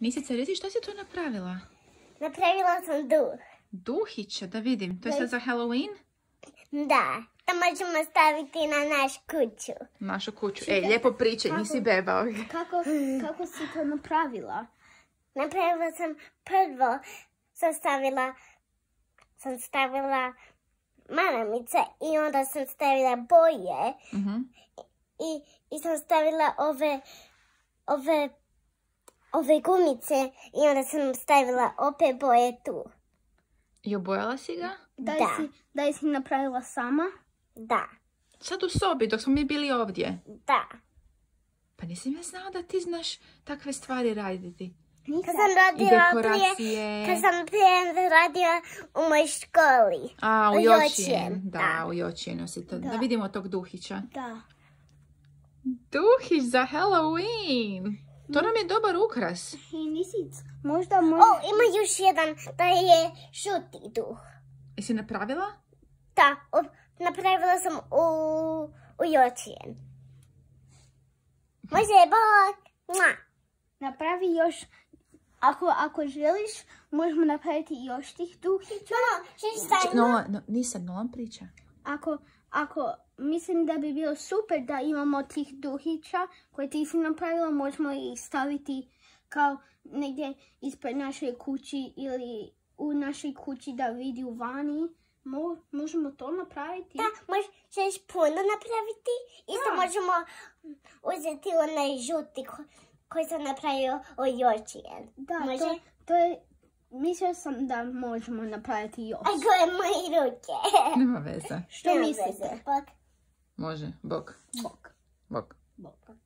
Nisice, reci šta si to napravila? Napravila sam duh. Duhića, da vidim. To je sad za Halloween? Da, to možemo staviti na našu kuću. Našu kuću. Ej, lijepo pričaj, nisi beba. Kako si to napravila? Napravila sam prvo, sam stavila maramice i onda sam stavila boje i sam stavila ove gumice i onda sam stavila opet boje tu. I obojala si ga? Da li si napravila sama? Da. Sad u sobi, dok smo mi bili ovdje. Da. Pa nisam ja znala da ti znaš takve stvari raditi. Kad sam prije radila u mojoj školi. A, u Jočijen. Da, u Jočijenu si to. Da vidimo tog Duhića. Da. Duhić za Halloween. To nam je dobar ukras. I nisi, možda... Ima još jedan, da je žuti duh. Jesi napravila? Da, napravila sam u Jočijen. Može, bok! Napravi još... Ako želiš, možemo napraviti još tih duhića. Nisam, Nolan priča. Ako mislim da bi bilo super da imamo tih duhića koje ti si napravila, možemo ih staviti kao negdje ispred naše kući ili u našoj kući da vidi u vani. Možemo to napraviti? Da, možeš puno napraviti. Isto možemo uzeti onaj žuti koji sam napravio u Jočijen. Da, to je... Mislila sam da možemo napraviti još. A gledaj moje ruke. Nema veze. Što mislite? Bok. Može, bok. Bok. Bok. Bok.